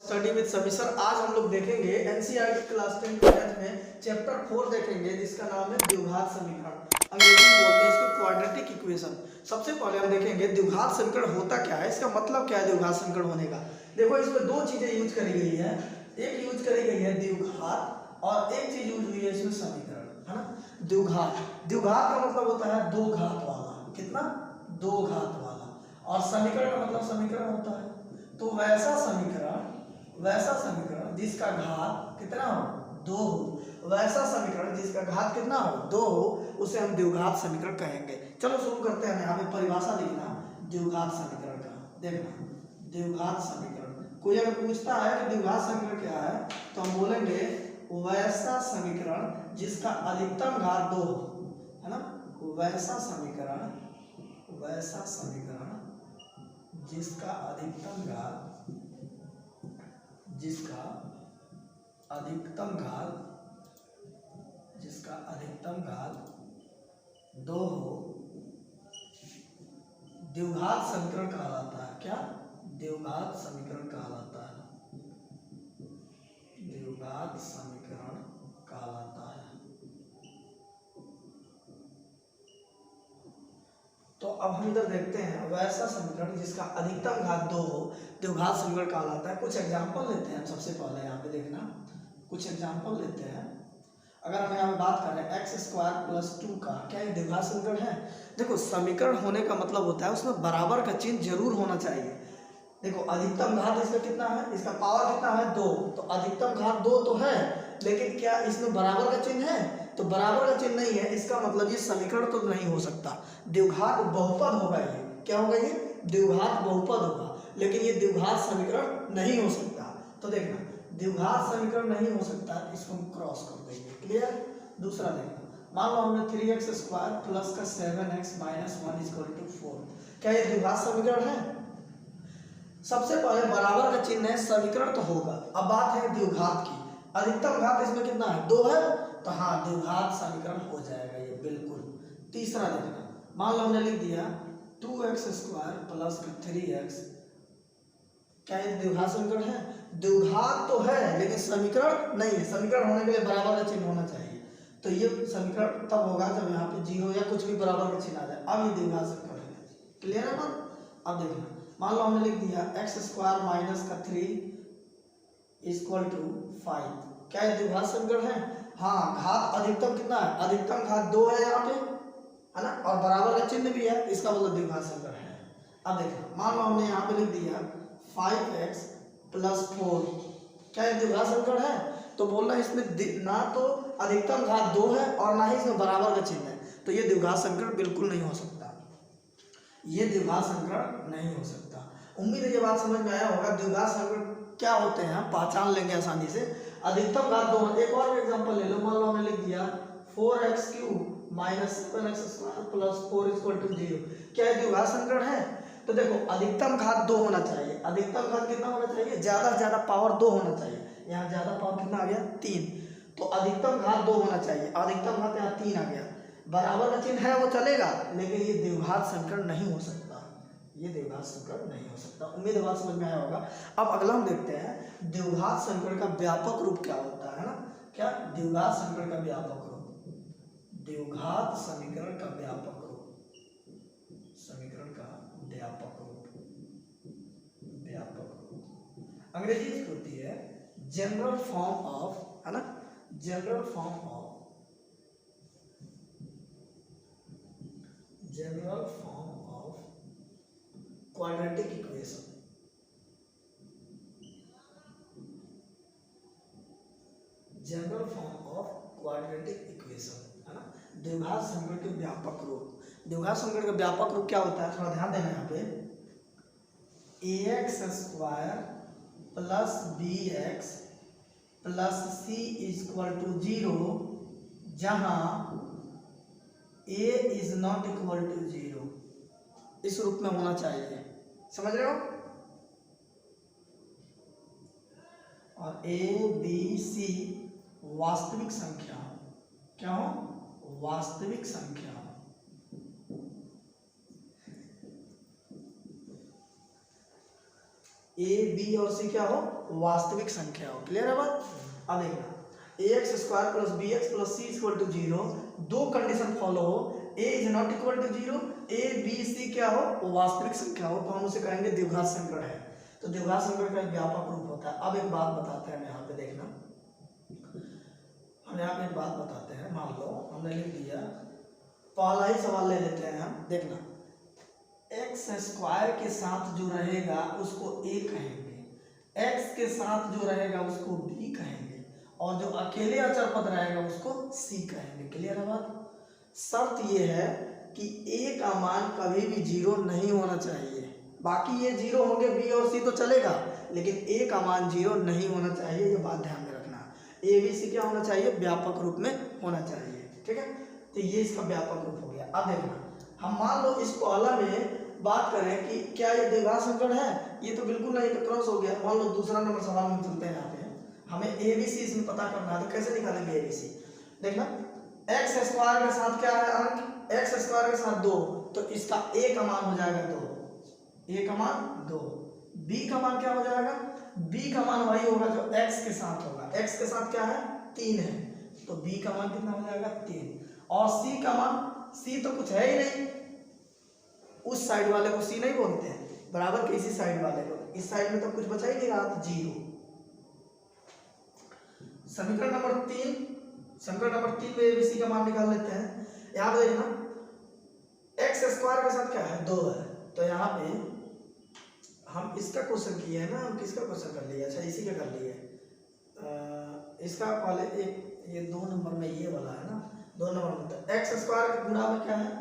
Study with सभी sir. आज हम लोग देखेंगे एनसीईआरटी क्लास 10 मैथ में चैप्टर 4 देखेंगे जिसका नाम है द्विघात समीकरण। अंग्रेजी में बोलते हैं इसको क्वाड्रेटिक इक्वेशन। सबसे पहले हम देखेंगे द्विघात समीकरण होता क्या है, इसका मतलब क्या है द्विघात समीकरण होने का। देखो इसमें दो चीजें यूज करी गई है, एक यूज करी गई है द्विघात और एक चीज यूज हुई है इसमें समीकरण, है ना। द्विघात, द्विघात का मतलब होता है दो घात वाला, कितना, दो घात वाला। और समीकरण का मतलब समीकरण होता है। तो वैसा समीकरण जिसका घात कितना हो, दो हो, वैसा समीकरण जिसका घात कितना हो, दो हो, उसे हम द्विघात समीकरण कहेंगे। चलो शुरू करते हैं। यहाँ पे परिभाषा लिखना द्विघात समीकरण का। देखना द्विघात समीकरण, कोई अगर पूछता है कि द्विघात समीकरण क्या है तो हम बोलेंगे वैसा समीकरण जिसका अधिकतम घात दो हो, है ना। वैसा समीकरण जिसका अधिकतम घात दो हो, द्विघात समीकरण कहलाता है। क्या, द्विघात समीकरण कहलाता है, द्विघात समीकरण कहलाता है। तो अब हम इधर देखते हैं वैसा समीकरण जिसका अधिकतम घात दो हो, द्विघात समीकरण कहलाता है। कुछ एग्जांपल लेते हैं सबसे पहले। यहाँ पे देखना कुछ एग्जांपल लेते हैं। अगर हम यहाँ पे बात करें x² + 2 का, क्या ये द्विघात समीकरण है। देखो समीकरण होने का मतलब होता है उसमें बराबर का चिन्ह जरूर होना चाहिए। देखो अधिकतम घात इसका कितना है, इसका पावर कितना है, दो। तो अधिकतम घात दो तो है, लेकिन क्या इसमें बराबर का चिन्ह है, तो बराबर का चिन्ह नहीं है, इसका मतलब ये समीकरण तो नहीं हो सकता। द्विघात बहुपद होगा, ये क्या होगा, ये द्विघात बहुपद होगा, लेकिन ये द्विघात समीकरण नहीं हो सकता। तो देखना द्विघात समीकरण नहीं हो सकता, इसको हम क्रॉस कर देंगे। क्लियर। दूसरा देखना, मान लो हमने 3x² + 7x - 1 = 4, क्या ये द्विघात समीकरण है। सबसे पहले बराबर का चिन्ह है, समीकरण तो होगा। अब बात है द्विघात की, अधिकतम घात इसमें कितना है, दो है, तो हाँ द्विघात समीकरण हो जाएगा ये बिल्कुल। तीसरा देखना, मान लो हमने लिख दिया 2x² + 3x, क्या ये द्विघात समीकरण है। द्विघात तो है लेकिन समीकरण नहीं है, समीकरण होने के लिए बराबर का चिन्ह होना चाहिए। तो ये समीकरण तब होगा जब यहाँ पे 0 या कुछ भी बराबर का चिन्ह आ जाए, अब ये द्विघात समीकरण है। क्लियर है बात। अब देखना, मान लो हमने लिख दिया x² - 3 = 5, क्या ये द्विघात समीकरण है। हाँ घात अधिकतम कितना है, अधिकतम घात दो है यहाँ पे, है ना, और बराबर का चिन्ह भी है, इसका मतलब द्विघात समीकरण है। अब देखना, मान लो हमने यहाँ पे लिख दिया 5x + 4, क्या ये द्विघात समीकरण है। तो बोलना इसमें ना तो अधिकतम घात दो है और ना ही इसमें बराबर का चिन्ह है, तो ये द्विघात समीकरण बिल्कुल नहीं हो सकता, ये द्विघात समीकरण नहीं हो सकता। उम्मीद है ये बात समझ में आया होगा। द्विघात समीकरण क्या होते हैं हम पहचान लेंगे आसानी से। अधिकतम घात दो। एक और एग्जांपल ले लो, मान लो हमने लिख दिया 4x³ - 7x² + 4 = 0, क्या ये द्विघात समीकरण है। तो देखो अधिकतम घात दो होना चाहिए, अधिकतम घात कितना होना चाहिए, ज्यादा से ज्यादा पावर दो होना चाहिए। यहाँ ज्यादा पावर कितना आ गया, 3, तो अधिकतम घात दो होना चाहिए, अधिकतम घात यहाँ 3 आ गया। बराबर का चिन्ह है वो चलेगा, लेकिन ये द्विघात समीकरण नहीं हो सकता, ये द्विघात समीकरण नहीं हो सकता। उम्मीद है बात समझ में आया होगा। अब अगला हम देखते हैं द्विघात समीकरण का व्यापक रूप क्या होता है ना। क्या, द्विघात समीकरण का व्यापक रूप, द्विघात समीकरण का व्यापक रूप, समीकरण का व्यापक रूप, अंग्रेजी में होती है जनरल फॉर्म ऑफ, है ना, general form of quadratic equation. General form of quadratic equation, है ना, द्विघात समीकरण के व्यापक रूप। द्विघात समीकरण का व्यापक रूप क्या होता है, थोड़ा ध्यान देना यहाँ पे। ax² + bx + c = 0, जहां a is not equal to 0, इस रूप में होना चाहिए, समझ रहे हो। और a b c वास्तविक संख्या, क्या हो, वास्तविक संख्या। ए बी और सी क्या हो, वास्तविक संख्या हो। क्लियर है बात? अब देखना ax square plus bx plus c equal to 0, दो कंडीशन फॉलो हो, a is not equal to 0, a b c क्या हो, वो वास्तविक संख्या हो, तो हम उसे कहेंगे द्विघात संकट है। तो द्विघात संकट का एक व्यापक रूप होता है। अब एक बात बताते हैं हम यहाँ पे, देखना हम यहाँ पे एक बात बताते हैं। मान लो हमने लिख दिया, पहला ही सवाल ले लेते हैं हम, देखना एक्स स्क्वायर के साथ जो रहेगा उसको a कहेंगे, x के साथ जो रहेगा उसको b कहेंगे, और जो अकेले अचर पद रहेगा उसको c कहेंगे। क्लियर है बात? शर्त ये है कि a का मान कभी भी 0 नहीं होना चाहिए। बाकी ये 0 होंगे, b और c तो चलेगा, लेकिन a का मान 0 नहीं होना चाहिए। ये बात ध्यान में रखना। a b c क्या होना चाहिए? व्यापक रूप में होना चाहिए। ठीक है, तो ये इसका व्यापक रूप हो गया। अब देखना हम मान लो इस पहला में बात करें कि क्या ये द्विघात संकट है, ये तो बिल्कुल नहीं, तो क्रॉस हो गया। मान लो दूसरा नंबर सवाल में चलते हैं। यहाँ पे हमें ए बी सी इसमें पता करना है, तो कैसे निकालेंगे ए बी सी? देखना एक्स स्क्वायर के साथ क्या है अंक, एक्स स्क्वायर के साथ 2, तो इसका ए का मान हो जाएगा 2, ए का मान 2, बी का मान क्या हो जाएगा, बी का मान वही होगा जो एक्स के साथ होगा। एक्स के साथ क्या है? 3 है, तो बी का मान कितना हो जाएगा? 3। और सी का मान, सी तो कुछ है ही नहीं, उस साइड वाले को सी नहीं बोलते हैं, बराबर के इसी साइड वाले को, इस साइड में तो कुछ बचा ही नहीं रहा, 0। समीकरण नंबर 3, समीकरण नंबर 3 में एबीसी का मान निकाल लेते हैं। यहाँ पे देखना एक्स स्क्वायर के साथ क्या है? 2 है, तो यहाँ पे हम इसका क्वेश्चन किए हैं ना, हम किसका क्वेश्चन कर लिए? अच्छा इसी का कर लिए। इसका पहले एक ये 2 नंबर में ये वाला है ना, 2 नंबर में तो एक्स स्क्वायर के गुणा में क्या है?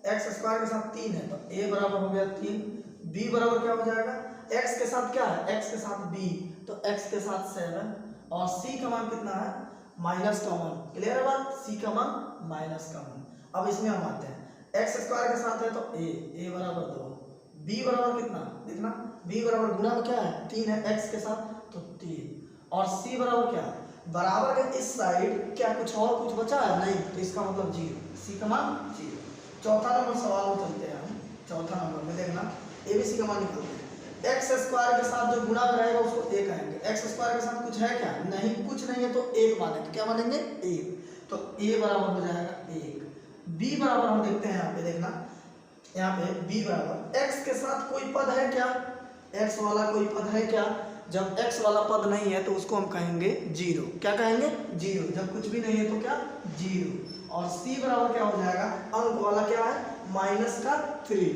एक्स स्क्वायर के साथ 3 है, तो a बराबर हो गया 3, b बराबर क्या हो जाएगा? x के साथ क्या है? x के साथ b, तो x के साथ 7, और c का मान कितना है? माइनस का 1। क्लियर है बात? c का मान माइनस का 1। अब इसमें हम आते हैं, x स्क्वायर के साथ है तो a बराबर 2, b बराबर कितना? देखना b बराबर गुणा में क्या है? 3 है x के साथ, तो 3, और c बराबर क्या है? बराबर के इस साइड क्या कुछ और कुछ बचा है? नहीं, तो इसका मतलब 0, c का मान 0। चौथा नंबर सवाल में चलते हैं हम। चौथा नंबर में देखना एबीसी का मान निकालते हैं। एक्स स्क्वायर के साथ जो गुणा में रहेगा उसको a कहेंगे। एक्स स्क्वायर के साथ कुछ है क्या? नहीं, कुछ नहीं है, तो 1 मानेंगे। क्या मानेंगे? 1, तो a बराबर हो जाएगा 1। b बराबर हम देखते हैं यहाँ पे, देखना यहाँ पे b बराबर x के साथ कोई पद है क्या? x वाला कोई पद है क्या? जब x वाला पद नहीं है तो उसको हम कहेंगे 0। क्या कहेंगे? 0। जब कुछ भी नहीं है तो क्या? 0। और c बराबर क्या हो जाएगा? अंक वाला क्या है? माइनस का 3,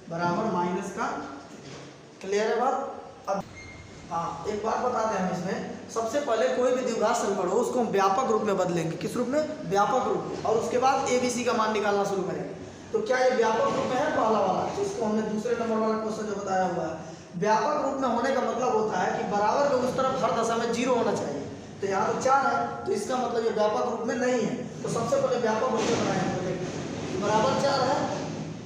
बराबर माइनस का 3। क्लियर है बात? अब हाँ, एक बात बताते हैं हम इसमें। सबसे पहले कोई भी द्विघात संकट हो उसको हम व्यापक रूप में बदलेंगे। किस रूप में? व्यापक रूप में। और उसके बाद एबीसी का मान निकालना शुरू करेंगे। तो क्या ये व्यापक रूप में है पहला वाला, जिसको हमने दूसरे नंबर वाला क्वेश्चन जो बताया हुआ है? व्यापक रूप में होने का मतलब होता है कि बराबर के उस तरफ हर दशा में 0 होना चाहिए। तो यहाँ तो 4 है, तो इसका मतलब ये व्यापक रूप में नहीं है। तो सबसे पहले व्यापक रूप में बनाएंगे। देखिए बराबर 4 है,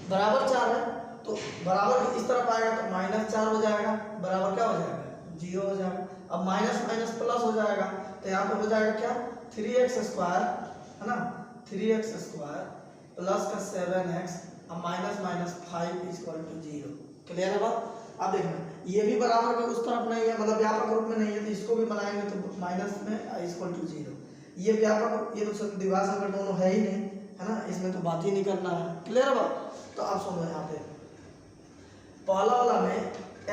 बराबर 4 है, तो बराबर इस तरफ आएगा तो -4 हो जाएगा, बराबर क्या हो जाएगा? 0 हो जाएगा। अब माइनस माइनस प्लस हो जाएगा, तो यहाँ पे हो जाएगा क्या? 3x स्क्वायर है ना, 3x स्क्वायर प्लस का 7x, अब minus minus 5 equal to 0। Clear है बात? अब देखना ये भी बराबर के उस तरफ नहीं है, मतलब व्यापक रूप में नहीं है, तो इसको भी बनाएंगे तो माइनस में इक्वल टू 0। ये व्यापक, ये तो द्विघात संकट दोनों है ही नहीं, है ना, इसमें तो बात ही नहीं करना है। क्लियर है बात? तो आप सुनो, यहाँ पे पहला वाला में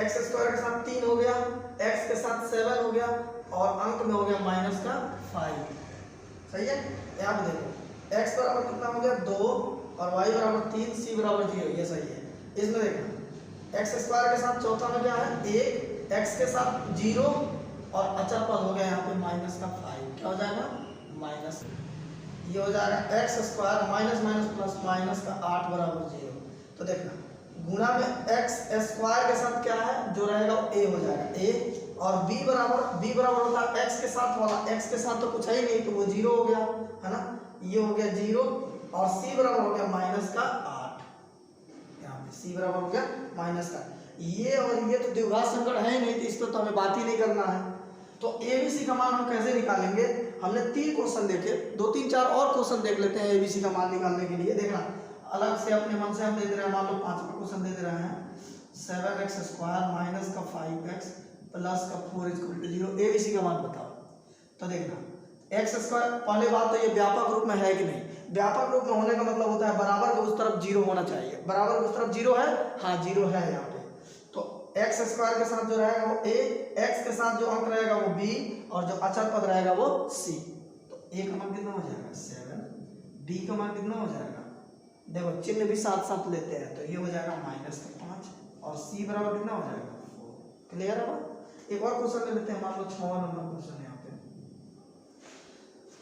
एक्स स्क्वायर के साथ 3 हो गया, एक्स के साथ 7 हो गया, और अंक में हो गया माइनस का 5। सही है? यहाँ पे देखो एक्स बराबर कितना हो गया? 2, और वाई बराबर 3, सी बराबर 0। ये सही है। इसमें देखना एक्स स्क्वायर के साथ चौथा में क्या है? 1, एक्स के साथ 0, और अचर पद हो गया यहाँ पे माइनस का 5। क्या हो जाएगा? माइनस, ये हो जाएगा x square minus minus plus minus का 8 बराबर 0। तो देखना गुणा में एक्स स्क्वायर के साथ क्या है जो रहेगा वो a हो जाएगा, a, और b बराबर होता है एक्स के साथ वाला, एक्स के साथ तो कुछ है ही नहीं, तो वो 0 हो गया, है ना, ये हो गया 0, और c बराबर हो गया माइनस का 8। यहाँ पे c बराबर हो गया माइनस का, ये और ये तो द्विघात संकट है ही नहीं, तो इस पर तो हमें बात ही नहीं करना है। तो एबीसी का मान हम कैसे निकालेंगे? हमने 3 क्वेश्चन देखे, 2 3 4 और क्वेश्चन देख लेते हैं एबीसी का मान निकालने के लिए। देखना अलग से अपने मन से हम दे दे रहे हैं, मान लो 5वां क्वेश्चन दे दे रहे हैं 7x स्क्वायर माइनस का 5x प्लस का 4 equal to 0। A B C का मान बताओ। तो देखना एक्स स्क्वायर, पहले बात तो ये व्यापक रूप में है कि नहीं। व्यापक रूप में होने का मतलब होता है बराबर के उस तरफ जीरो होना चाहिए। बराबर के उस तरफ जीरो है, हाँ जीरो है यहाँ पे। तो एक्स स्क्वायर के साथ जो रहेगा वो ए, एक्स के साथ जो अंक रहेगा वो बी, और जो अचर पद रहेगा वो सी। तो ए का मान कितना हो जाएगा 7, बी का मान कितना हो जाएगा, देखो चिन्ह भी साथ साथ लेते हैं, तो ये हो जाएगा -5, और सी बराबर कितना हो जाएगा 4। क्लियर है बात। एक और क्वेश्चन ले लेते हैं, मान लो 6वां नंबर क्वेश्चन है यहाँ पे।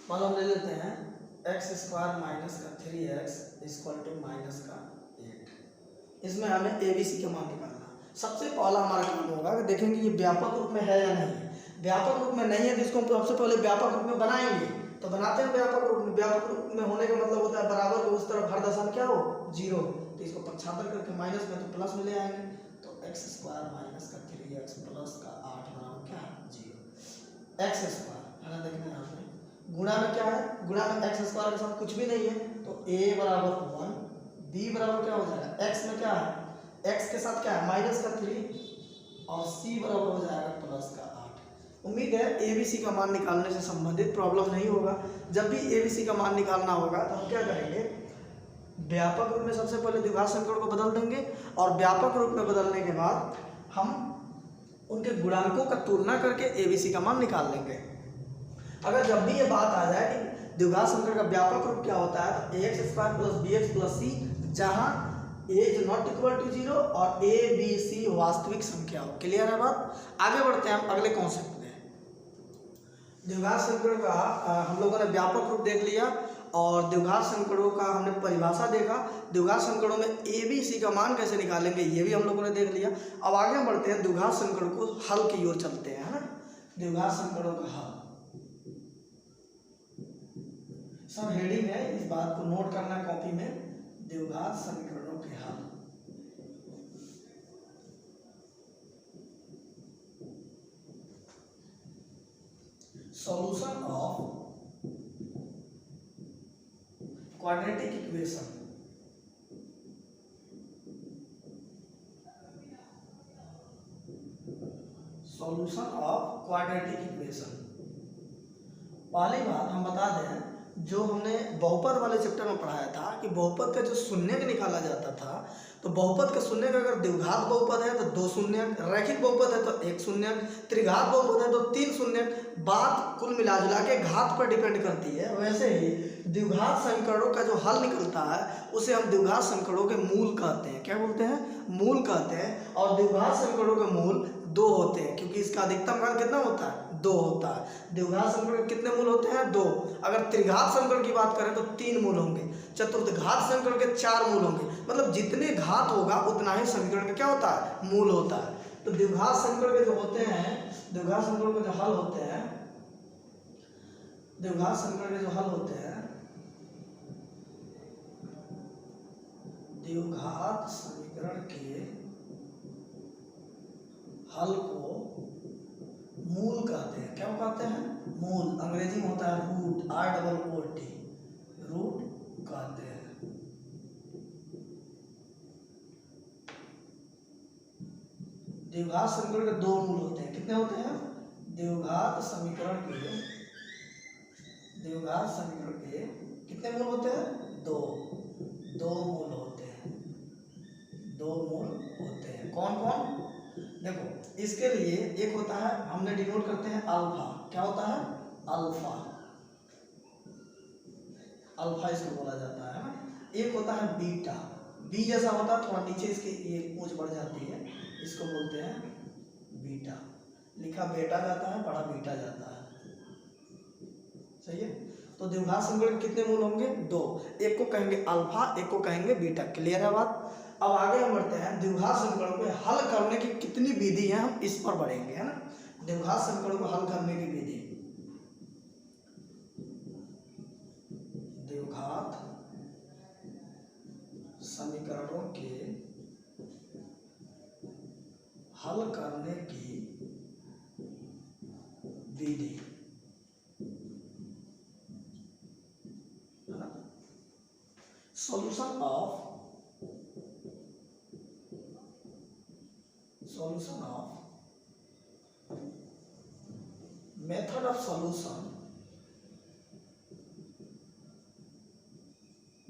मान लो हम ले लेते हैं एक्स स्क्वायर माइनस का 3x इक्वल टू माइनस का 8। इसमें हमें ए बी सी का मान निकालना। सबसे पहला हमारा काम होगा कि देखेंगे ये व्यापक रूप में है या नहीं है। व्यापक रूप में नहीं है तो इसको हम सबसे पहले व्यापक रूप में बनाएंगे। तो बनाते हैं व्यापक रूप में। व्यापक रूप में होने का मतलब होता है बराबर को उस तरफ हर दशा में क्या हो, जीरो। तो इसको पक्षांतर करके माइनस में तो प्लस में ले आएंगे। तो एक्स स्क्वायर माइनस का 3x प्लस का 8 बराबर क्या है 0। एक्स स्क्वायर है ना, देखना यहाँ पे गुणा में क्या है, गुणा में एक्स स्क्वायर के साथ कुछ भी नहीं है, तो a बराबर 1, b बराबर क्या हो जाएगा, x में क्या है, x के साथ क्या है माइनस का 3, और c बराबर हो जाएगा प्लस का 8। उम्मीद है abc का मान निकालने से संबंधित प्रॉब्लम नहीं होगा। जब भी abc का मान निकालना होगा तो हम क्या करेंगे, व्यापक रूप में सबसे पहले द्विघात समीकरण को बदल देंगे, और व्यापक रूप में बदलने के बाद हम उनके गुणांकों का तुलना करके abc का मान निकाल लेंगे। अगर जब भी ये बात आ जाए कि द्विघात समीकरण का व्यापक रूप क्या होता है, तो ax square plus bx plus c, जहां a is not equal to 0 और a b c वास्तविक संख्या हो। क्लियर है बात। आगे बढ़ते हैं हम अगले कॉन्सेप्ट में। द्विघात समीकरण का हम लोगों ने व्यापक रूप देख लिया, और द्विघात समीकरणों का हमने परिभाषा देखा। द्विघात समीकरणों में a b c का मान कैसे निकालेंगे ये भी हम लोगों ने देख लिया। अब आगे हम बढ़ते हैं, द्विघात समीकरण को हल की ओर चलते हैं, है ना। द्विघात समीकरणों का हल सब हेडिंग है, इस बात को नोट करना कॉपी में। द्विघात समीकरणों के हल। Solution of quadratic equation. Solution of quadratic equation. पहली बात हम बता दें, जो हमने बहुपद वाले चैप्टर में पढ़ाया था कि बहुपद का जो शून्यक निकाला जाता था, तो बहुपद का शून्यक अगर द्विघात बहुपद है तो 2 शून्यक, रैखिक बहुपद है तो 1 शून्यक, त्रिघात बहुपद है तो 3 शून्यक। बात कुल मिला जुला के घात पर डिपेंड करती है। वैसे ही द्विघात समीकरणों का जो हल निकलता है उसे हम द्विघात समीकरणों के मूल कहते हैं। क्या बोलते हैं, मूल कहते हैं। और द्विघात समीकरणों के मूल 2 होते हैं, क्योंकि इसका अधिकतम मान कितना होता है, 2 होता है। द्विघात समीकरण कितने मूल होते हैं, 2। अगर त्रिघात समीकरण की बात करें तो 3 मूल होंगे। चतुर्थघात समीकरण के 4 मूल होंगे। मतलब जितने घात होगा उतना ही समीकरण का क्या होता है, मूल होता है। तो द्विघात समीकरण के जो होते हैं, द्विघात समीकरण के जो हल होते हैं, द्विघात समीकरण के जो हल होते हैं, द्विघात समीकरण के हल को मूल कहते हैं। क्या कहते हैं, मूल। अंग्रेजी में होता है रूट, ROOT, रूट कहते हैं। द्विघात समीकरण के 2 मूल होते हैं। कितने होते हैं, द्विघात समीकरण के कितने मूल होते हैं, 2 मूल होते हैं। 2 मूल होते हैं। कौन कौन, देखो इसके लिए एक होता है, हमने डिनोट करते हैं अल्फा। क्या होता है, अल्फा, अल्फा इसको बोला जाता है ना। एक होता है बीटा, बी जैसा होता है, थोड़ा नीचे इसकी ये पूंछ बढ़ जाती है, इसको बोलते हैं बीटा। लिखा बेटा जाता है, पढ़ा बीटा जाता है। सही है। तो द्विघात समीकरण के कितने मूल होंगे, 2। एक को कहेंगे अल्फा, एक को कहेंगे बीटा। क्लियर है बात। अब आगे हम बढ़ते हैं, द्विघात समीकरणों को हल करने की कितनी विधि है, हम इस पर बढ़ेंगे, है ना। द्विघात समीकरणों को हल करने की विधि, द्विघात समीकरणों के हल करने की विधि, है ना। Solution of method of solution,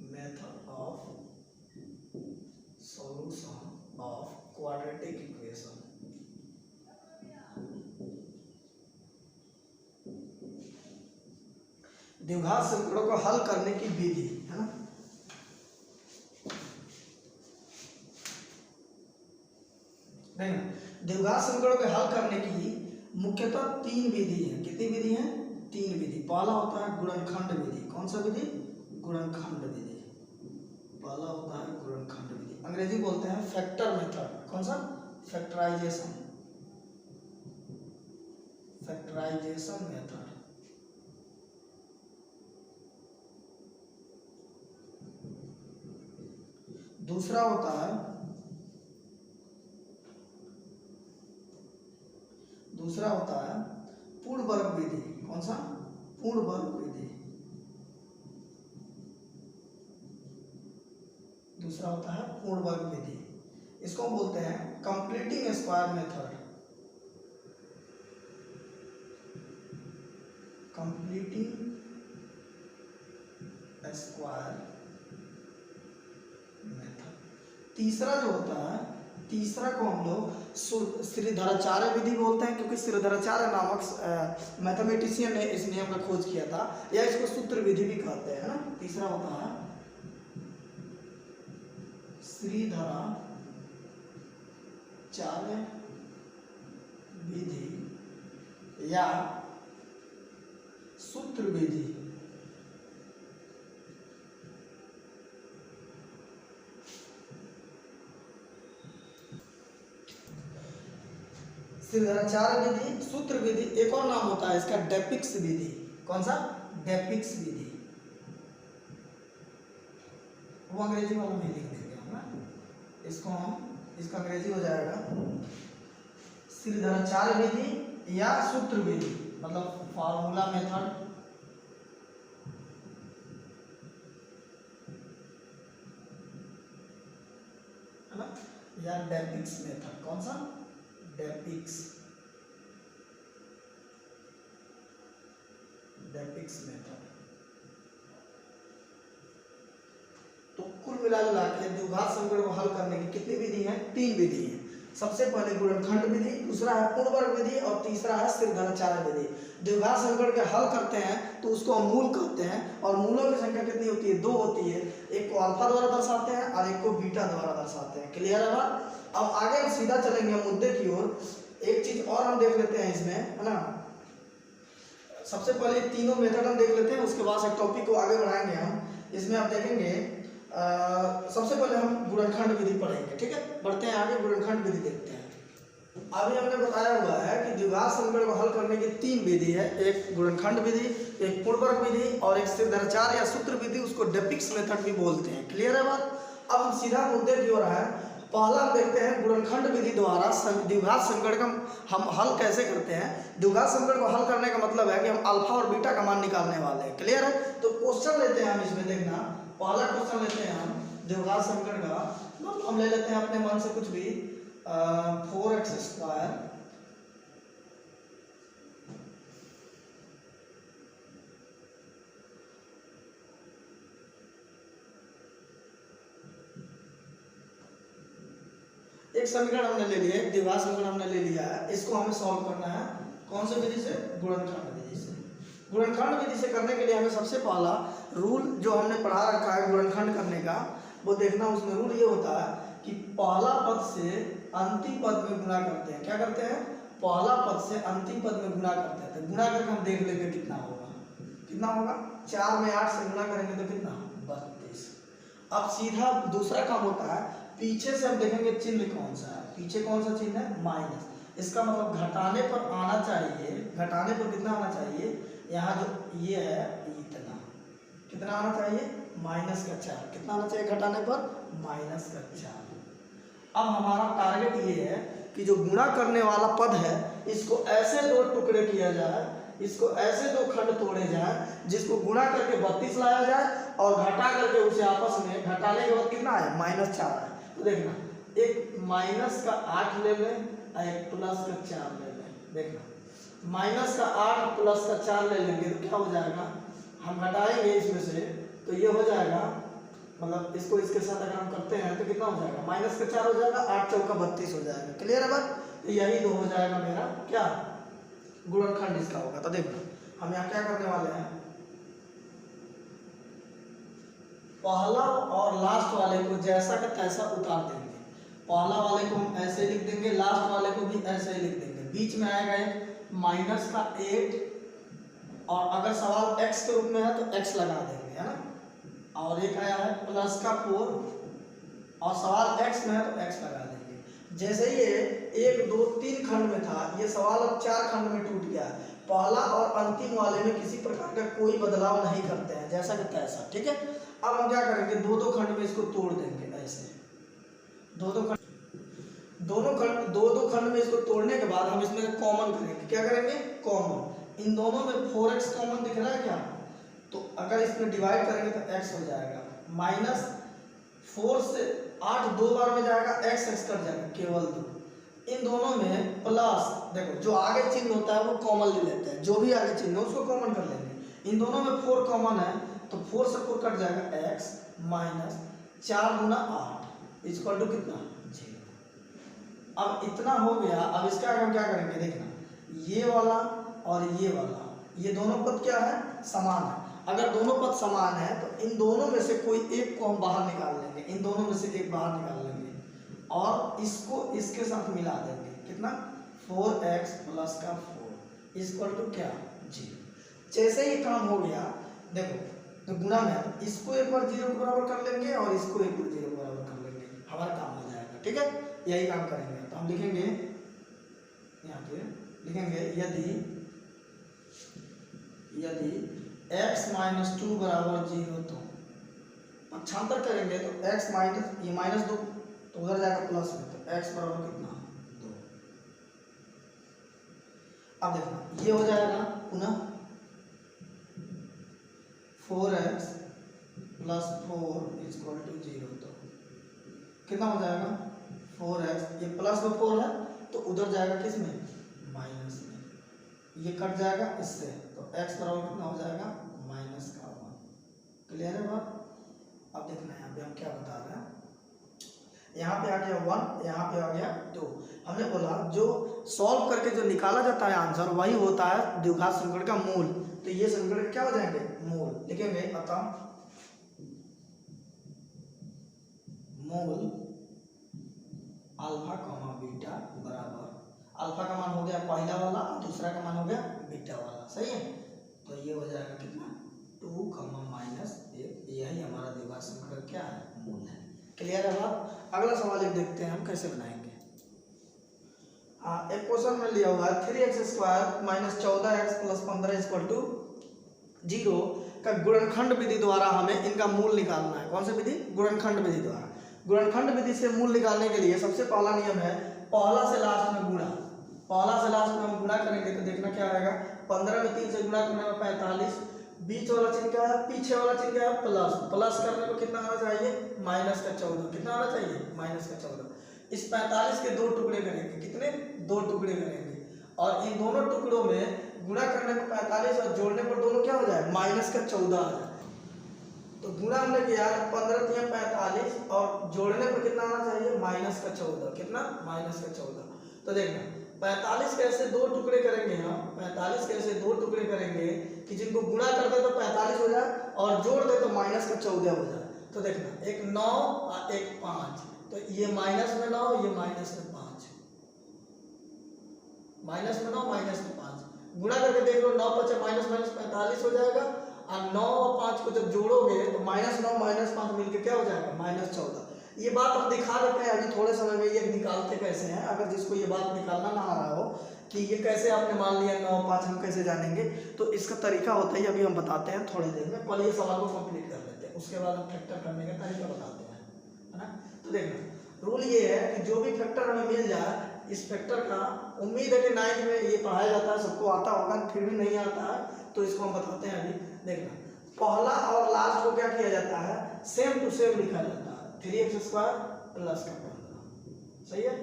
method of solution of quadratic equation. द्विघात समीकरणों को हल करने की विधि है ना। द्विघात समीकरणों को हल करने की मुख्यतः तीन विधि है। कितनी विधि है? तीन विधि। पहला होता है गुणनखंड विधि। कौन सा विधि? गुणनखंड विधि। पहला होता है गुणनखंड विधि, अंग्रेजी बोलते हैं फैक्टर मेथड। कौन सा? Factorisation, factorisation method. दूसरा होता है पूर्ण वर्ग विधि। कौन सा? पूर्ण वर्ग विधि। दूसरा होता है पूर्ण वर्ग विधि। इसको हम बोलते हैं completing square method, completing square method. तीसरा जो होता है, तीसरा को हम लोग श्रीधराचार्य विधि बोलते हैं, क्योंकि श्रीधराचार्य नामक मैथमेटिशियन ने इस नियम का खोज किया था, या इसको सूत्र विधि भी कहते हैं ना। तीसरा होता है श्रीधराचार्य विधि या सूत्र विधि। श्रीधराचार्य विधि, सूत्र विधि, एक और नाम होता है इसका डेपिक्स विधि। कौन सा? डेपिक्स विधि। वो अंग्रेजी वाला में लिख देंगे हम ना, इसको हम, इसका अंग्रेजी हो जाएगा श्रीधराचार्य विधि या सूत्र विधि, मतलब फार्मूला मेथड, है ना, या डेपिक्स मेथड। कौन सा? Depicts, depicts method. तो कुल मिला के द्विघात समीकरण को हल करने की कितनी विधि है? तीन विधि है। सबसे पहले गुणनखंड विधि, दूसरा है पूर्ण वर्ग विधि और तीसरा है श्रीधराचार्य विधि। द्विघात समीकरण के हल करते हैं तो उसको हम मूल कहते हैं, और मूलों की संख्या कितनी होती है? दो होती है। एक को अल्फा द्वारा दर्शाते हैं और एक को बीटा द्वारा दर्शाते हैं। क्लियर है बात? अब आगे हम सीधा चलेंगे मुद्दे की ओर। एक चीज और हम देख लेते हैं इसमें, है ना। सबसे पहले तीनों मेथड हम देख लेते हैं, उसके बाद से टॉपिक को आगे बढ़ाएंगे हम। इसमें आप देखेंगे सबसे पहले हम गुणनखंड विधि पढ़ेंगे। ठीक है, बढ़ते हैं आगे, गुणनखंड विधि देखते हैं। अभी हमने बताया हुआ है कि द्विघात समीकरण को हल करने की तीन विधि है, एक गुणनखंड विधि, एक पूर्ण वर्ग विधि और एक श्रीधराचार्य या सूत्र विधि, उसको डेपिक्स मेथड भी बोलते हैं। क्लियर है बात? अब हम सीधा मुद्दे की ओर है। पहला हम देखते हैं गुणनखंड विधि द्वारा द्विघात समीकरण का हम हल कैसे करते हैं। द्विघात समीकरण को हल करने का मतलब है कि हम अल्फा और बीटा का मान निकालने वाले हैं। क्लियर है? तो क्वेश्चन लेते हैं हम इसमें, देखना पहला क्वेश्चन लेते हैं हम द्विघात समीकरण का, मतलब हम ले लेते हैं अपने मन से कुछ भी, 4x² एक समीकरण हमने ले लिया, एक द्विघात समीकरण हमने ले लिया है। इसको हमें सॉल्व करना है कौन से विधि से? गुणनखंड विधि से। गुणनखंड विधि से करने के लिए हमें सबसे पहला रूल जो हमने पढ़ा रखा है गुणनखंड करने का, वो देखना। उसमें रूल ये होता है कि पहला पद से अंतिम पद में गुणा करते हैं। क्या करते हैं? पहला पद से अंतिम पद में गुणा करते हैं। तो गुणा करके हम देख लेंगे कितना होगा। कितना होगा? 4 में 8 से गुणा करेंगे तो कितना? 32। अब सीधा दूसरा काम होता है, पीछे से हम देखेंगे चिन्ह कौन सा है। पीछे कौन सा चिन्ह है? माइनस। इसका मतलब घटाने पर आना चाहिए, घटाने पर कितना आना चाहिए? यहाँ जो ये है इतना, कितना आना चाहिए? -4। कितना आना चाहिए घटाने पर? -4। अब हमारा टारगेट ये है कि जो गुणा करने वाला पद है इसको ऐसे दो टुकड़े किया जाए, इसको ऐसे दो खंड तोड़े जाए जिसको गुणा करके 32 लाया जाए और घटा करके उसे आपस में घटाने के बाद कितना है? -4 है। तो देखना, एक -8 ले लें और एक +4 ले लें। देखना माइनस का 8 प्लस का 4 ले लेंगे तो क्या हो जाएगा, हम घटाएंगे इसमें से तो ये हो जाएगा, मतलब इसको इसके साथ अगर हम करते हैं तो कितना हो जाएगा, माइनस का 4 हो जाएगा, 8 चौका 32 हो जाएगा। क्लियर है बात? तो यही 2 हो जाएगा मेरा क्या, गुणनखंड इसका होगा। तो देखो हम यहाँ क्या करने वाले हैं, पहला और लास्ट वाले को जैसा का तैसा उतार देंगे। पहला वाले को हम ऐसे लिख देंगे, लास्ट वाले को भी ऐसे ही लिख देंगे। बीच में आएगा एक माइनस का 8 और अगर सवाल x के रूप में है तो x लगा देंगे, है ना। और एक आया है प्लस का 4 और सवाल x में है तो x लगा देंगे। जैसे ये 1 2 3 खंड में था, ये सवाल अब 4 खंड में टूट गया। पहला और अंतिम वाले में किसी प्रकार का कोई बदलाव नहीं करते हैं, जैसा कि तैसा। ठीक है, अब हम क्या करेंगे, दो खंड में इसको तोड़ देंगे ऐसे। दो खंड में इसको तोड़ने के बाद हम इसमें कॉमन करेंगे। क्या करेंगे, कॉमन। इन दोनों में 4x कॉमन दिख रहा है क्या, तो अगर इसमें डिवाइड करेंगे तो x हो जाएगा। माइनस 4 से 8 दो बार में जाएगा, x कट जाएगा केवल 2। इन दोनों में प्लस, देखो जो आगे चिन्ह होता है वो कॉमन ले लेते हैं, जो भी आगे चिन्ह है उसको कॉमन कर लेंगे। इन दोनों में 4 कॉमन है तो 4 से 4 कट जाएगा, x माइनस 4 गुना 8 इक्वल टू कितना, 0। अब इतना हो गया। अब इसका हम क्या करेंगे, देखना, ये वाला और ये वाला, ये दोनों पद क्या है, समान है। अगर दोनों पद समान है तो इन दोनों में से कोई एक को हम बाहर निकाल लेंगे, इन दोनों में से एक बाहर निकाल लेंगे और इसको इसके साथ मिला देंगे। कितना, 4x प्लस का 4 इक्वल टू क्या, 0। जैसे ही काम हो गया, देखो तो गुणा में इसको एक बार 0 के बराबर कर लेंगे और इसको एक बार 0 के बराबर कर लेंगे, हमारा काम हो जाएगा। ठीक है, यही काम करेंगे। तो हम लिखेंगे, यहाँ पे लिखेंगे, यदि x माइनस 2 बराबर 0 तो पक्षांतर करेंगे तो x माइनस, ये माइनस 2 तो उधर जाएगा प्लस में, तो x बराबर कितना, 2। अब देखना ये हो जाएगा पुनः 4x प्लस 4 इक्वल टू 0। तो कितना हो जाएगा, 4x, ये प्लस में 4 है तो उधर जाएगा किस में, माइनस में, ये कट जाएगा इससे, तो x बराबर कितना हो जाएगा, माइनस का 1। क्लियर है बात? अब देखना यहाँ पे हम क्या बता रहे हैं, यहाँ पे आ गया 1, यहाँ पे आ गया 2। हमने बोला जो सॉल्व करके जो निकाला जाता है आंसर वही होता है द्विघात समीकरण का मूल। तो ये समीकरण क्या हो जाएंगे, मूल लिखेंगे। अतः मूल अल्फा कॉमा बीटा बराबर, अल्फा का मान हो गया पहला वाला और दूसरा का मान हो गया बीटा वाला। सही है, तो ये हो जाएगा कितना, 2 माइनस 1। यही हमारा द्विघात समीकरण क्या है, मूल है। क्लियर है बात? अगला सवाल एक देखते हैं हम कैसे बनाएंगे। एक क्वेश्चन में लिया हुआ है 3x² minus 14x plus 15 equal to 0 का गुणनखंड विधि द्वारा हमें इनका मूल निकालना है। कौन सी विधि, गुणनखंड विधि द्वारा। गुणनखंड विधि से मूल निकालने के लिए सबसे पहला नियम है पहला से लास्ट में गुणा। पहला से लास्ट में हम गुणा करेंगे तो देखना क्या आएगा, 15 में 3 से गुणा करने में 45, बीच वाला चिन्ह क्या है, पीछे वाला चिन्ह क्या है, प्लस। प्लस करने को कितना आना चाहिए, माइनस का 14। कितना आना चाहिए, माइनस का 14। इस 45 के 2 टुकड़े करेंगे, कितने, 2 टुकड़े करेंगे और इन दोनों टुकड़ों में गुणा करने पर 45 और जोड़ने पर दोनों क्या हो जाए, माइनस का 14 आ जाए। तो गुणा हमने किया 15 3 45 और जोड़ने पर कितना आना चाहिए, माइनस का 14। कितना, माइनस का 14। तो देखना 45 के ऐसे 2 टुकड़े करेंगे हम, 45 के ऐसे 2 टुकड़े करेंगे कि जिनको गुणा कर दे तो 45 हो जाए और जोड़ दे तो माइनस का 14 हो जाए। तो देखना एक 9 और एक 5, तो ये माइनस में 9, ये माइनस में 5, माइनस में 9 माइनस में 5। गुणा करके देख लो, 9 5 माइनस माइनस 45 हो जाएगा और 9 और 5 को जब जोड़ोगे तो -9 -5 मिलके क्या हो जाएगा, -14। ये बात हम दिखा देते हैं अभी थोड़े समय में, ये निकालते कैसे हैं। अगर जिसको ये बात निकालना ना आ रहा हो कि ये कैसे आपने मान लिया 9 5 हम कैसे जानेंगे, तो इसका तरीका होता है, अभी हम बताते हैं थोड़ी देर में। पहले ये सवाल को कंप्लीट कर लेते हैं, उसके बाद हम फैक्टर करने का तरीका बताते हैं, है ना। तो देखना रूल ये है कि जो भी फैक्टर हमें मिल जाए, इस फैक्टर का उम्मीद है कि 9th में ये पढ़ाया जाता है, सबको आता होगा, फिर भी नहीं आता है तो इसको हम बताते हैं अभी। देखना पहला और लास्ट को क्या किया जाता है, सेम टू सेम लिखा जाता है, 3x² प्लस का 15। सही है।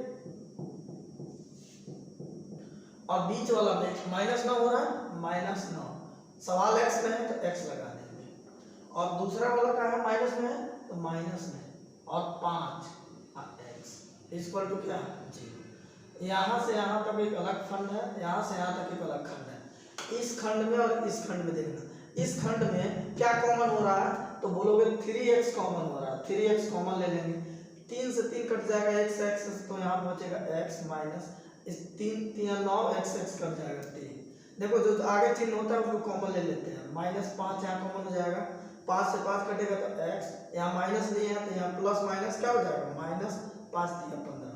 और बीच वाला में -9 हो रहा है, -9 सवाल x में है तो x लगा देंगे, और दूसरा वाला क्या है माइनस में है तो माइनस में, और 5 x इक्वल टू क्या 0। यहाँ से यहाँ तक एक अलग खंड है, यहाँ से यहाँ तक एक अलग खंड है। इस खंड में और इस खंड में देखना, इस खंड में क्या कॉमन हो रहा है तो बोलोगे 3x कॉमन हो रहा है, 3x कॉमन ले लेंगे, 3 से 3 कट जाएगा x तो यहाँ बचेगा x माइनस इस 3 9 x कट जाएगा 3। देखो जो आगे चिन्ह होता है उसको कॉमन ले लेते हैं, -5 यहाँ कॉमन हो जाएगा, 5 से 5 कटेगा तो x, यहाँ माइनस नहीं है तो यहाँ प्लस माइनस क्या हो जाएगा -5 3 15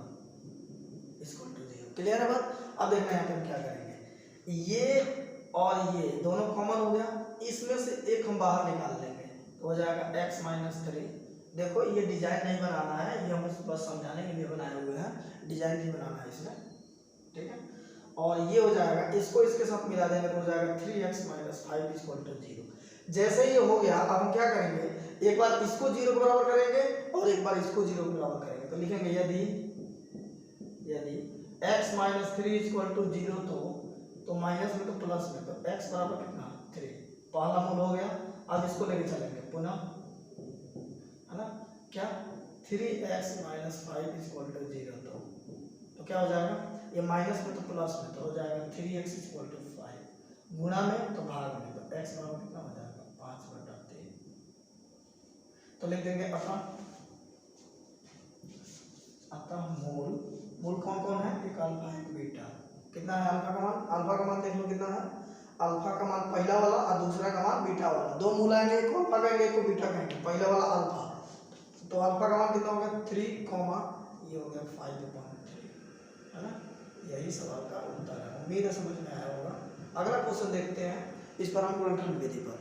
इक्वल टू 0। क्लियर है बात। अब देखना यहाँ पे हम क्या करेंगे, ये और ये दोनों कॉमन हो गया, इसमें से एक हम बाहर निकाल लेंगे तो हो जाएगा x -3। देखो ये डिजाइन नहीं बनाना है, ये हम बस समझाने के लिए बनाए हुए हैं, डिजाइन नहीं बनाना है इसमें, ठीक है। और ये हो जाएगा, इसको इसके साथ मिला देंगे तो हो जाएगा 3x - 5 इक्वल टू 0। जैसे ये हो गया, अब हम क्या करेंगे, एक बार इसको 0 के बराबर करेंगे और एक बार इसको 0 के बराबर करेंगे, तो लिखेंगे यदि x -3 इक्वल टू 0 तो माइनस में तो प्लस में, तो x बराबर कितना 3, पहला मूल हो गया। अब इसको लेके चलेंगे पुनः, है ना, क्या 3x - 5 इक्वल टू 0, तो क्या हो जाएगा, ये माइनस में तो प्लस में, तो हो जाएगा 3x इक्वल टू 5, गुणा में तो भाग में, तो x बराबर कितना हो जाएगा 5/3। तो लिख देंगे अतः मूल कौन कौन है, एक अल्फा एक बीटा। कितना है अल्फा का मान, अल्फा का मान देख लो कितना है, अल्फा का मान पहला वाला और दूसरा का मान बीटा वाला, दो मूल आएंगे, एक को अल्फा कहेंगे एक को बीटा कहेंगे, पहला वाला अल्फा, तो अल्फा का मान कितना हो गया 3, ये हो गया 5/3, है ना। यही सवाल का उत्तर है, उम्मीद है समझ में आया होगा। अगला क्वेश्चन देखते हैं, इस पर हम गुणनखंड विधि पर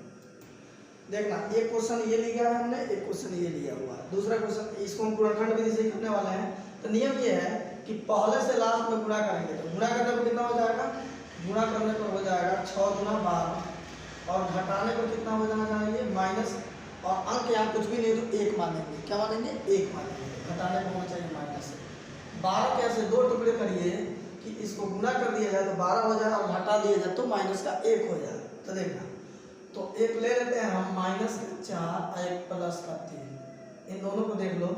देखना, एक क्वेश्चन ये लिया है हमने, एक क्वेश्चन ये लिया हुआ है, दूसरा क्वेश्चन, इसको हम गुणनखंड विधि से करने वाले हैं। तो नियम ये है कि पहले से लास्ट में गुणा करेंगे, तो गुणा करने पर कितना हो जाएगा, गुणा करने पर हो जाएगा 6 × 12, और घटाने पर कितना हो जाना चाहिए माइनस, और अंक यहाँ कुछ भी नहीं तो 1 मानेंगे, क्या मानेंगे 1 मानेंगे, घटाने पर होना चाहिए माइनस। 12 के ऐसे 2 टुकड़े करिए कि इसको गुणा कर दिया जाए तो 12 हो जाए, और घटा दिया जाए तो माइनस का 1 हो जाए। तो देखना, तो एक ले लेते हैं हम -4 और एक +3, इन दोनों को देख लो,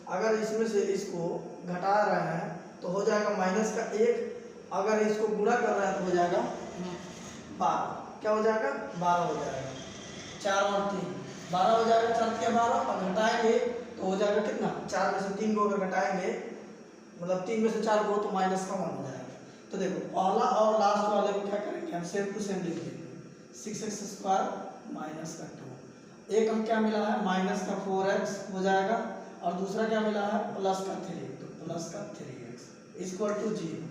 अगर इसमें से इसको घटा रहे हैं तो हो जाएगा -1, अगर इसको गुणा कर रहे हैं तो हो जाएगा 12, क्या हो जाएगा 12 हो जाएगा, 4 और 3 12 हो जाएगा, 4 × 12, और घटाएंगे तो हो जाएगा कितना, 4 में से 3 को अगर घटाएंगे मतलब 3 में से 4 को तो -1 हो जाएगा। तो देखो पहला और लास्ट वाले को क्या करेंगे हम, सेम टू सेम लिख देंगे, 6x² -2, एक अंक क्या मिला है -4x हो जाएगा, और दूसरा क्या मिला है +3, तो +3x इक्वल टू 0।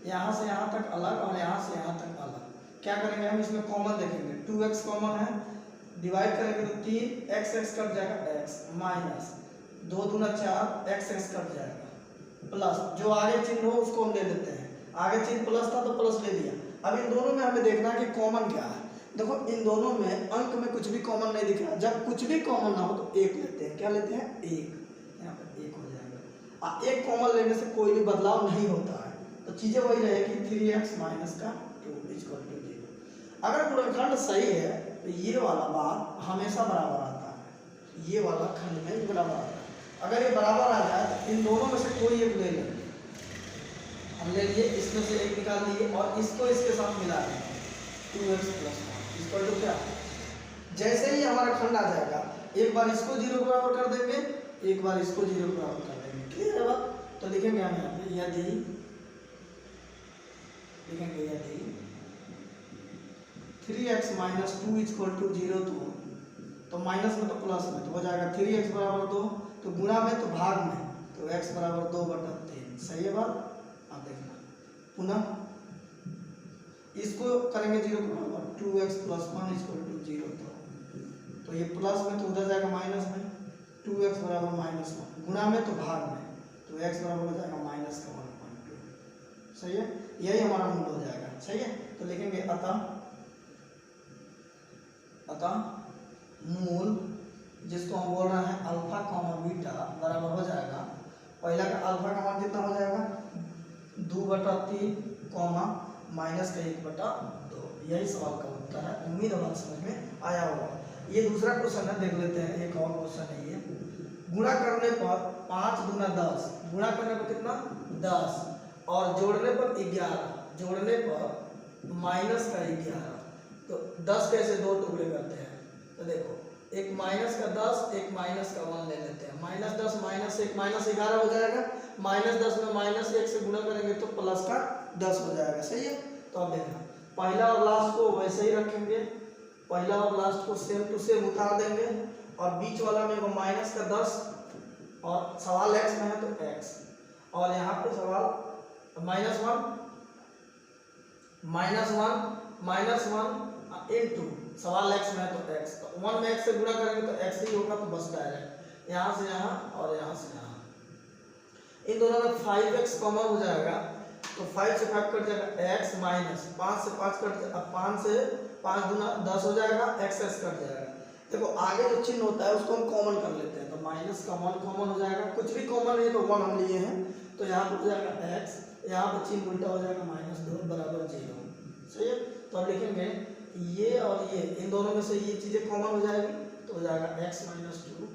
यहाँ से यहाँ तक अलग और यहाँ से यहाँ तक अलग, क्या करेंगे हम इसमें कॉमन देखेंगे, 2x कॉमन है, डिवाइड करेंगे तो 3x कट जाएगा x, माइनस 2 दूना 4 x कट जाएगा, प्लस जो आगे चिन्ह हो उसको हम ले लेते हैं, आगे चिन्ह प्लस था तो प्लस ले लिया। अब इन दोनों में हमें देखना है कि कॉमन क्या है। देखो इन दोनों में अंक में कुछ भी कॉमन नहीं दिख रहा, जब कुछ भी कॉमन ना हो तो 1 लेते हैं, क्या लेते हैं 1, यहाँ पर 1 हो जाएगा, और 1 कॉमन लेने से कोई भी बदलाव नहीं होता है, तो चीजें वही रहेगी 3x - 2 इक्वल टू 0। अगर गुणनखंड सही है तो ये वाला बात हमेशा बराबर आता है, ये वाला खंड में बराबर आता है। अगर ये बराबर आ जाए तो इन दोनों में से कोई एक ले लेंगे, हम ले लिए, इसमें से एक निकाल लिए और इसको इसके साथ मिला देंगे, 2x + 1 इक्वल टू क्या, जैसे ही हमारा खंड आ जाएगा एक बार इसको 0 के बराबर कर देंगे, एक बार इसको 0 के बराबर कर देंगे। क्लियर है बात। तो लिखेंगे हम यहाँ पे यदि 3x - 2 इक्वल टू 0, तो माइनस में तो प्लस में, तो हो जाएगा 3x बराबर 2, तो गुणा में तो भाग में, तो x बराबर 2/3। सही है बात। आप देखना पुनः इसको करेंगे 0 के बराबर, 2x + 1 इक्वल टू 0, तो ये प्लस में तो उधर जाएगा माइनस में, 2x बराबर -1, गुणा में तो भाग में, तो x बराबर हो जाएगा -1/2। सही है, यही हमारा मूल हो जाएगा। सही है, तो लिखेंगे अतः मूल, जिसको हम बोल रहे हैं अल्फा, बीटा बराबर हो जाएगा, पहला का अल्फा का मान कितना हो जाएगा 2/3, माइनस का 1/2। यही सवाल का उत्तर है। उम्मीद है बात समझ में आया होगा। ये दूसरा क्वेश्चन है, देख लेते हैं। एक और क्वेश्चन है ये, गुणा करने पर 5 दूना 10, गुणा करने पर कितना 10 और जोड़ने पर 11, जोड़ने पर माइनस का 11। तो 10 कैसे दो टुकड़े करते हैं, तो देखो एक माइनस का 10 एक माइनस का 1 ले लेते हैं। माइनस 10 माइनस 1 माइनस 11 हो जाएगा। माइनस 10 में माइनस 1 से गुणा करेंगे तो प्लस का 10 हो जाएगा। सही है। तो अब देखना, पहला और लास्ट को वैसे ही रखेंगे, पहला और लास्ट को सेम टू सेम उतार देंगे और बीच वाला में वो माइनस का 10 और सवाल x में है तो x, और यहाँ पे सवाल -1 इंटू सवाल x में है तो x, तो 1 में x से गुणा करेंगे तो x ही होगा। तो बस डायरेक्ट यहाँ से यहाँ और यहाँ से यहाँ, इन दोनों में 5x कॉमन हो जाएगा तो 5 से 5 कट जाएगा x माइनस 5 से 5 कट, अब 5 से 5 दूना 10 हो जाएगा, x कट जाएगा। देखो आगे जो चिन्ह होता है उसको हम कॉमन कर लेते हैं, तो माइनस का 1 कॉमन हो जाएगा। कुछ भी कॉमन नहीं तो 1 हम लिए हैं, तो यहाँ पर हो जाएगा x, यहाँ पर चिन्ह उल्टा हो जाएगा -2 बराबर 0। सही है। तो अब लिखेंगे ये और ये, इन दोनों में से ये चीज़ें कॉमन हो जाएगी तो हो जाएगा x - 2,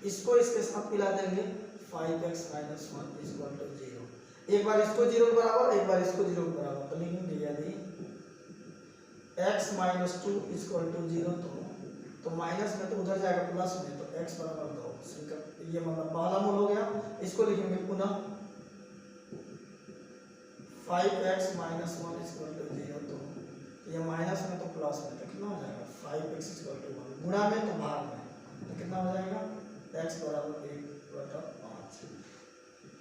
इसको इसके साथ मिला देंगे 5x - 1 = 0। एक बार इसको 0 के बराबर, एक बार इसको 0 के बराबर, तो लिखेंगे यदि x - 2 = 0, तो माइनस में तो उधर जाएगा प्लस में, तो x बराबर 2। ये मतलब पहला मूल हो गया। इसको लिखेंगे पुनः 5x - 1 = 0, तो ये माइनस में तो प्लस में, तो कितना हो जाएगा 5x = 1, गुणा में तो भाग में, तो कितना हो जाएगा x बराबर 1/5।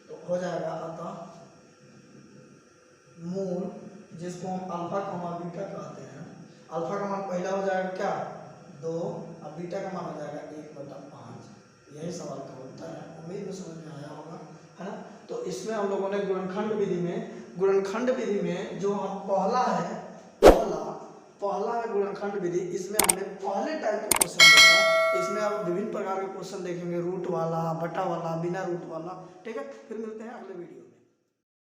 तो हो जाएगा अतः मूल, जिसको हम अल्फा कमा बीटा कहते हैं, अल्फा का मान पहला हो जाएगा क्या 2 और बीटा का मान हो जाएगा 1/5। यही सवाल का उत्तर है। उम्मीद में समझ में आया होगा, है ना। तो इसमें हम लोगों ने गुणनखंड विधि में जो हम पहला है गुणनखंड विधि, इसमें हमने पहले टाइप के क्वेश्चन देखा। इसमें आप विभिन्न प्रकार के क्वेश्चन देखेंगे, रूट वाला, बटा वाला, बिना रूट वाला। ठीक है, फिर मिलते हैं अगले वीडियो।